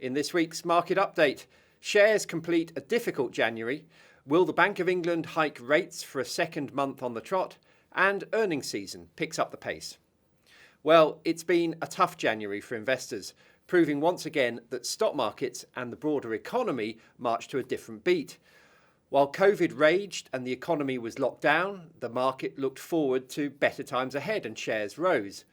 In this week's market update, shares complete a difficult January. Will the Bank of England hike rates for a second month on the trot? And earnings season picks up the pace. Well, it's been a tough January for investors, proving once again that stock markets and the broader economy marched to a different beat. While COVID raged and the economy was locked down, the market looked forward to better times ahead and shares rose.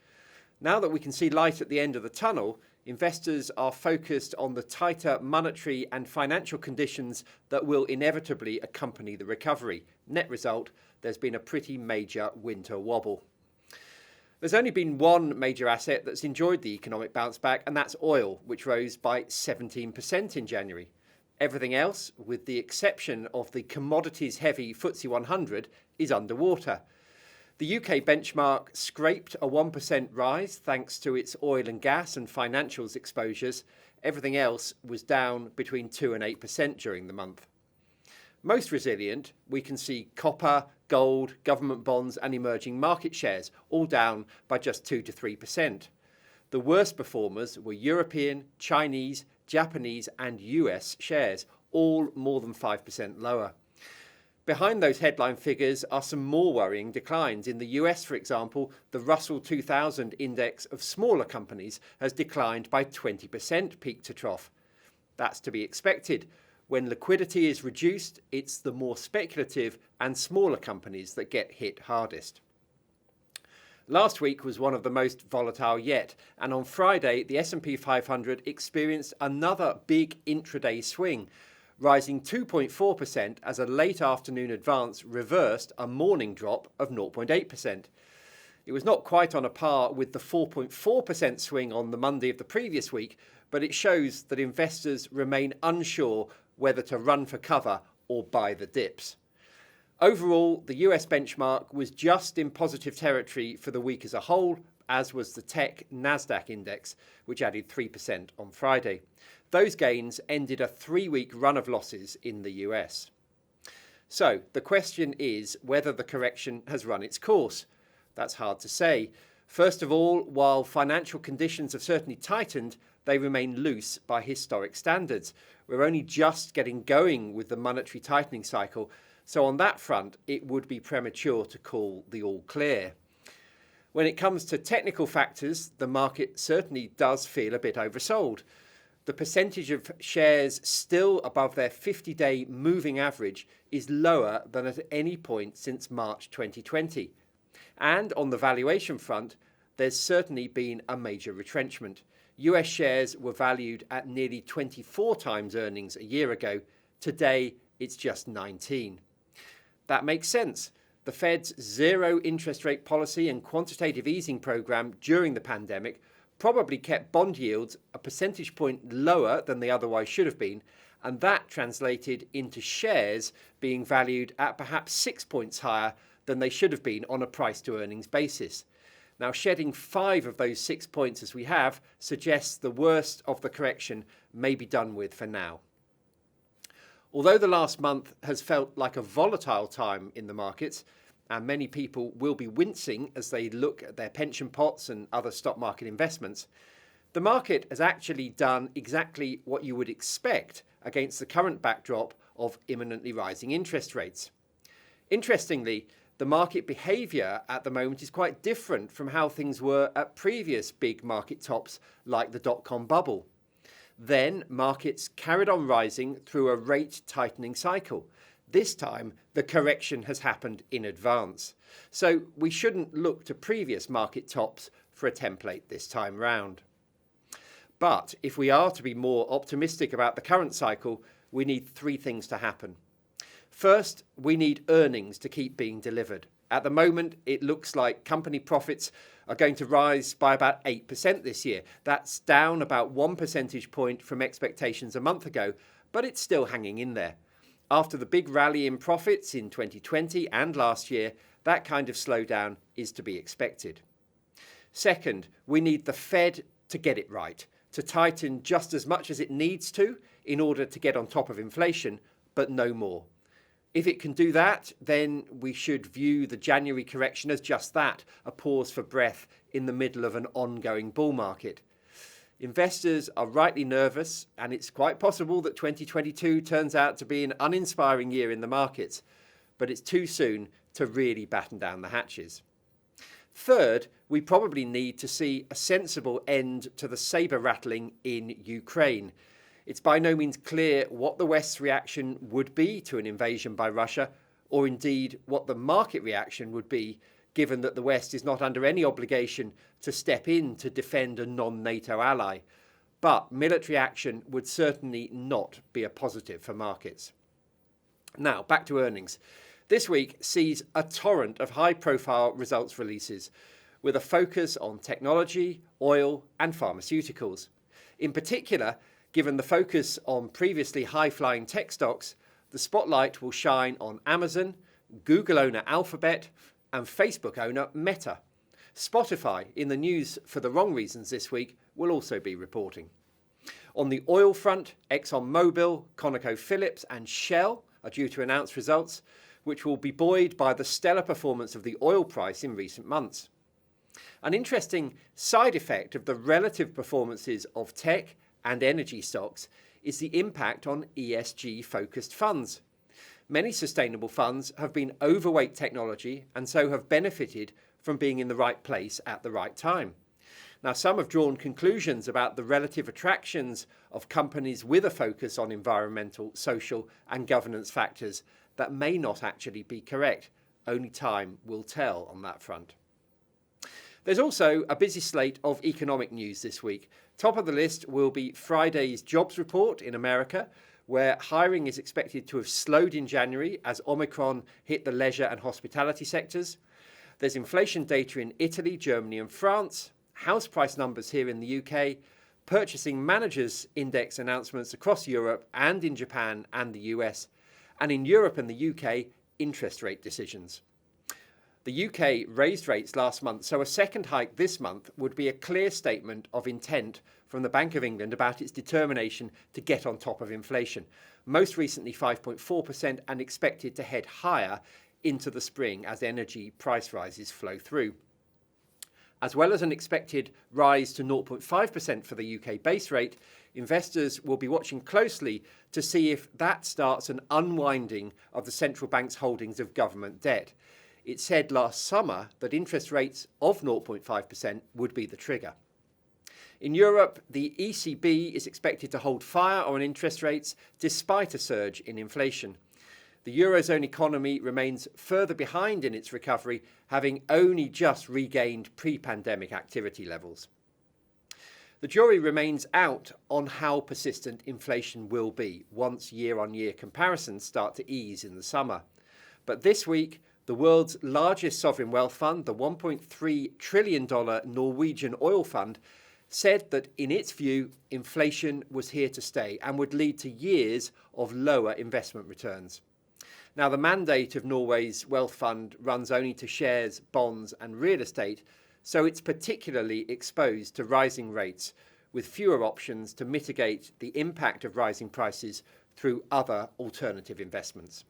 Now that we can see light at the end of the tunnel, investors are focused on the tighter monetary and financial conditions that will inevitably accompany the recovery. Net result, there's been a pretty major winter wobble. There's only been one major asset that's enjoyed the economic bounce back, and that's oil, which rose by 17% in January. Everything else, with the exception of the commodities-heavy FTSE 100, is underwater. The UK benchmark scraped a 1% rise thanks to its oil and gas and financials exposures. Everything else was down between 2 and 8% during the month. Most resilient, we can see copper, gold, government bonds and emerging market shares, all down by just 2 to 3%. The worst performers were European, Chinese, Japanese and US shares, all more than 5% lower. Behind those headline figures are some more worrying declines. In the US, for example, the Russell 2000 index of smaller companies has declined by 20% peak to trough. That's to be expected. When liquidity is reduced, it's the more speculative and smaller companies that get hit hardest. Last week was one of the most volatile yet, and on Friday, the S&P 500 experienced another big intraday swing, rising 2.4% as a late afternoon advance reversed a morning drop of 0.8%. It was not quite on a par with the 4.4% swing on the Monday of the previous week, but it shows that investors remain unsure whether to run for cover or buy the dips. Overall, the US benchmark was just in positive territory for the week as a whole, as was the tech Nasdaq index, which added 3% on Friday. Those gains ended a 3-week run of losses in the US. So the question is whether the correction has run its course. That's hard to say. First of all, while financial conditions have certainly tightened, they remain loose by historic standards. We're only just getting going with the monetary tightening cycle, so on that front, it would be premature to call the all clear. When it comes to technical factors, the market certainly does feel a bit oversold. The percentage of shares still above their 50-day moving average is lower than at any point since March 2020. And on the valuation front, there's certainly been a major retrenchment. US shares were valued at nearly 24 times earnings a year ago. Today, it's just 19. That makes sense. The Fed's zero interest rate policy and quantitative easing program during the pandemic probably kept bond yields a percentage point lower than they otherwise should have been, and that translated into shares being valued at perhaps 6 points higher than they should have been on a price to earnings basis. Now, shedding 5 of those 6 points as we have suggests the worst of the correction may be done with for now. Although the last month has felt like a volatile time in the markets, and many people will be wincing as they look at their pension pots and other stock market investments, the market has actually done exactly what you would expect against the current backdrop of imminently rising interest rates. Interestingly, the market behaviour at the moment is quite different from how things were at previous big market tops like the dot-com bubble. Then markets carried on rising through a rate tightening cycle. This time, the correction has happened in advance. So we shouldn't look to previous market tops for a template this time round. But if we are to be more optimistic about the current cycle, we need 3 things to happen. First, we need earnings to keep being delivered. At the moment, it looks like company profits are going to rise by about 8% this year. That's down about 1 percentage point from expectations a month ago, but it's still hanging in there. After the big rally in profits in 2020 and last year, that kind of slowdown is to be expected. Second, we need the Fed to get it right, to tighten just as much as it needs to in order to get on top of inflation, but no more. If it can do that, then we should view the January correction as just that, a pause for breath in the middle of an ongoing bull market. Investors are rightly nervous, and it's quite possible that 2022 turns out to be an uninspiring year in the markets, but it's too soon to really batten down the hatches. Third, we probably need to see a sensible end to the sabre rattling in Ukraine. It's by no means clear what the West's reaction would be to an invasion by Russia, or indeed what the market reaction would be, given that the West is not under any obligation to step in to defend a non-NATO ally. But military action would certainly not be a positive for markets. Now, back to earnings. This week sees a torrent of high-profile results releases, with a focus on technology, oil, and pharmaceuticals. In particular, given the focus on previously high-flying tech stocks, the spotlight will shine on Amazon, Google owner Alphabet, and Facebook owner Meta. Spotify, in the news for the wrong reasons this week, will also be reporting. On the oil front, ExxonMobil, ConocoPhillips, and Shell are due to announce results, which will be buoyed by the stellar performance of the oil price in recent months. An interesting side effect of the relative performances of tech and energy stocks is the impact on ESG-focused funds. Many sustainable funds have been overweight technology and so have benefited from being in the right place at the right time. Now, some have drawn conclusions about the relative attractions of companies with a focus on environmental, social, and governance factors that may not actually be correct. Only time will tell on that front. There's also a busy slate of economic news this week. Top of the list will be Friday's jobs report in America, where hiring is expected to have slowed in January as Omicron hit the leisure and hospitality sectors. There's inflation data in Italy, Germany, and France, house price numbers here in the UK, purchasing managers index announcements across Europe and in Japan and the US, and in Europe and the UK, interest rate decisions. The UK raised rates last month, so a second hike this month would be a clear statement of intent from the Bank of England about its determination to get on top of inflation. Most recently 5.4% and expected to head higher into the spring as energy price rises flow through. As well as an expected rise to 0.5% for the UK base rate, investors will be watching closely to see if that starts an unwinding of the central bank's holdings of government debt. It said last summer that interest rates of 0.5% would be the trigger. In Europe, the ECB is expected to hold fire on interest rates despite a surge in inflation. The Eurozone economy remains further behind in its recovery, having only just regained pre-pandemic activity levels. The jury remains out on how persistent inflation will be once year-on-year comparisons start to ease in the summer. But this week, the world's largest sovereign wealth fund, the $1.3 trillion Norwegian oil fund, said that in its view, inflation was here to stay and would lead to years of lower investment returns. Now, the mandate of Norway's wealth fund runs only to shares, bonds, and real estate, so it's particularly exposed to rising rates, with fewer options to mitigate the impact of rising prices through other alternative investments.